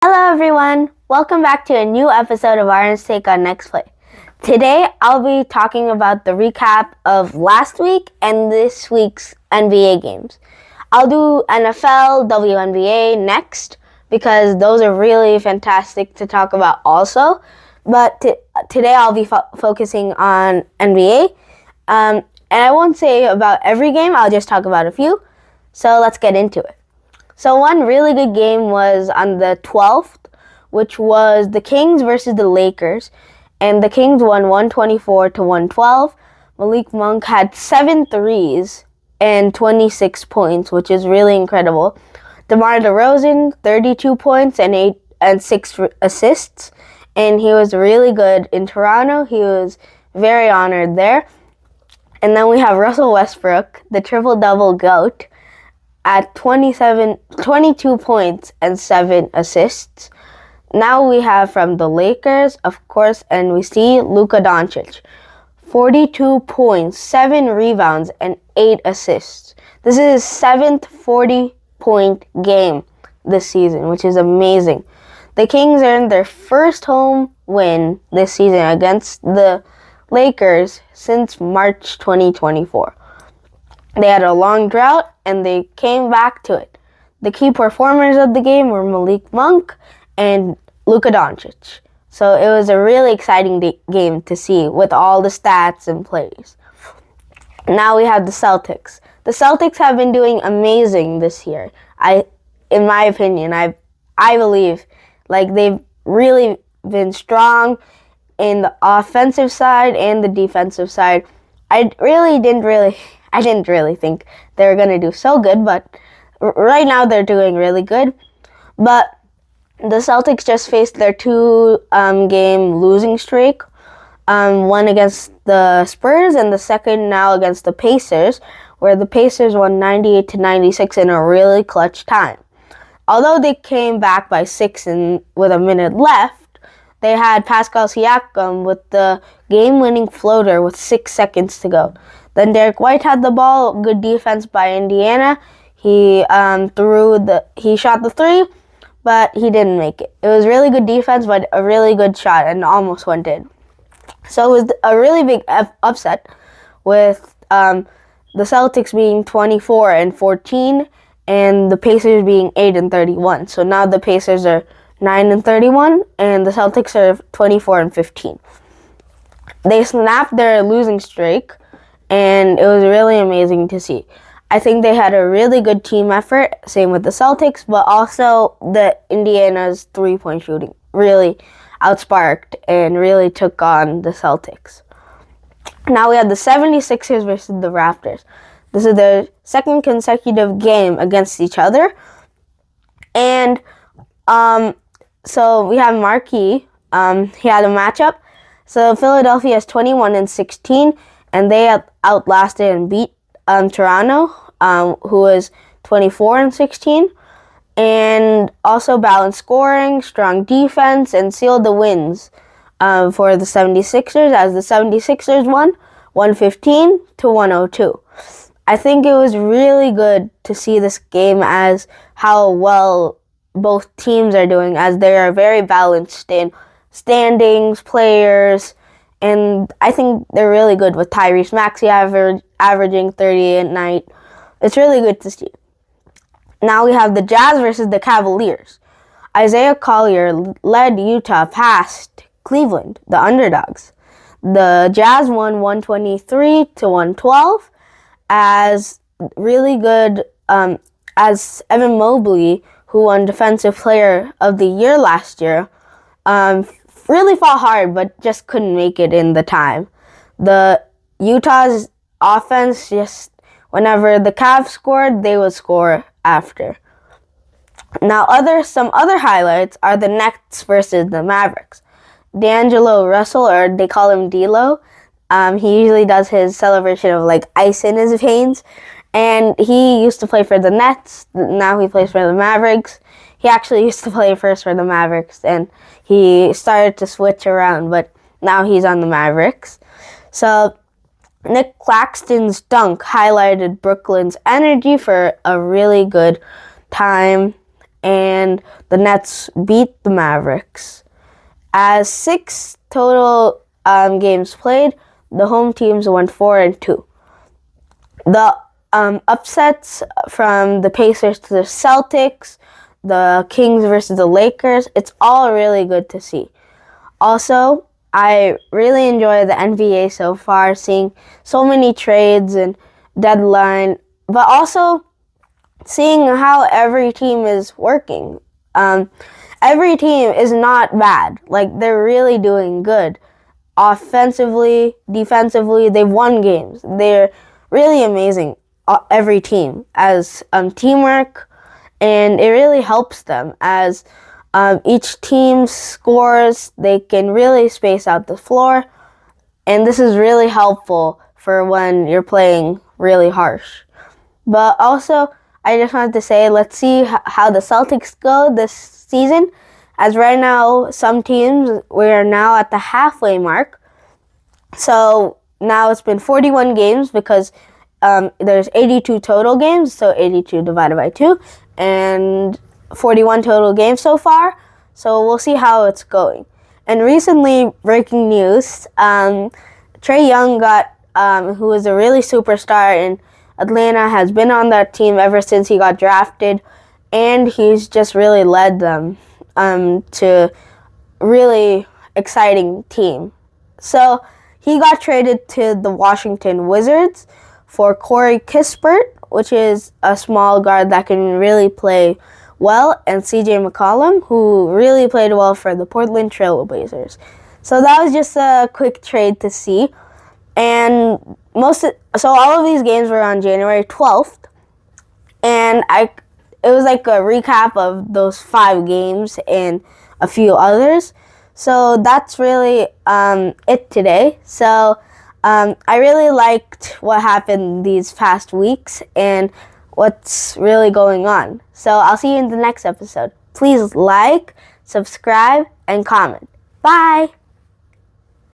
Hello everyone! Welcome back to a new episode of Aarin's Take on Next Play. Today I'll be talking about the recap of last week and this week's NBA games. I'll do NFL, WNBA next because those are really fantastic to talk about also. But today I'll be focusing on NBA. And I won't say about every game, I'll just talk about a few. So let's get into it. So one really good game was on the 12th, which was the Kings versus the Lakers. And the Kings won 124 to 112. Malik Monk had 7 threes and 26 points, which is really incredible. DeMar DeRozan, 32 points and 6 assists. And he was really good in Toronto. He was very honored there. And then we have Russell Westbrook, the triple-double GOAT, at 22 points and 7 assists. Now we have from the Lakers, of course, and we see Luka Doncic. 42 points, 7 rebounds, and 8 assists. This is his 7th 40-point game this season, which is amazing. The Kings earned their first home win this season against the Lakers since March 2024. They had a long drought, and they came back to it. The key performers of the game were Malik Monk and Luka Doncic. So it was a really exciting game to see with all the stats and plays. Now we have the Celtics. The Celtics have been doing amazing this year. In my opinion, I believe they've really been strong in the offensive side and the defensive side. I didn't really think they were going to do so good, but right now they're doing really good. But the Celtics just faced their 2-game losing streak, one against the Spurs and the second now against the Pacers, where the Pacers won 98-96 in a really clutch time. Although they came back by 6 with a minute left, they had Pascal Siakam with the game-winning floater with 6 seconds to go. Then Derek White had the ball, good defense by Indiana. He shot the 3, but he didn't make it. It was really good defense, but a really good shot, and almost went in. So it was a really big upset with the Celtics being 24-14 and the Pacers being 8-31. So now the Pacers are 9-31 and the Celtics are 24-15. They snapped their losing streak, and it was really amazing to see. I think they had a really good team effort, same with the Celtics, but also the Indiana's three-point shooting really outsparked and really took on the Celtics. Now we have the 76ers versus the Raptors. This is their second consecutive game against each other. And so we have Marquis. He had a matchup. So Philadelphia is 21-16. And they outlasted and beat Toronto, who was 24-16, and also balanced scoring, strong defense, and sealed the wins for the 76ers, as the 76ers won 115-102. I think it was really good to see this game as how well both teams are doing, as they are very balanced in standings, players, and I think they're really good with Tyrese Maxey averaging 30 a night. It's really good to see. Now we have the Jazz versus the Cavaliers. Isaiah Collier led Utah past Cleveland, the underdogs. The Jazz won 123-112 as really good, as Evan Mobley, who won Defensive Player of the Year last year, really fought hard, but just couldn't make it in the time. The Utah's offense, just whenever the Cavs scored, they would score after. Now, some other highlights are the Nets versus the Mavericks. D'Angelo Russell, or they call him D'Lo, he usually does his celebration of ice in his veins, and he used to play for the Nets. Now he plays for the Mavericks. He actually used to play first for the Mavericks, and he started to switch around, but now he's on the Mavericks. So Nick Claxton's dunk highlighted Brooklyn's energy for a really good time, and the Nets beat the Mavericks. As 6 total games played, the home teams won 4-2. The upsets from the Pacers to the Celtics, the Kings versus the Lakers, it's all really good to see. Also, I really enjoy the NBA so far, seeing so many trades and deadline, but also seeing how every team is working. Every team is not bad. Like, they're really doing good. Offensively, defensively, they've won games. They're really amazing, every team, as teamwork, and it really helps them as each team scores. They can really space out the floor, and this is really helpful for when you're playing really harsh. But also, I just wanted to say, let's see how the Celtics go this season. As right now, some teams, we are now at the halfway mark. So now it's been 41 games because there's 82 total games, so 82 divided by 2, and 41 total games so far. So we'll see how it's going. And recently, breaking news, Trae Young who is a really superstar in Atlanta, has been on that team ever since he got drafted, and he's just really led them to really exciting team. So he got traded to the Washington Wizards for Corey Kispert, which is a small guard that can really play well, and CJ McCollum, who really played well for the Portland Trail Blazers. So that was just a quick trade to see. And so all of these games were on January 12th, and it was like a recap of those 5 games and a few others. So that's really it today. So I really liked what happened these past weeks and what's really going on. So I'll see you in the next episode. Please like, subscribe, and comment. Bye!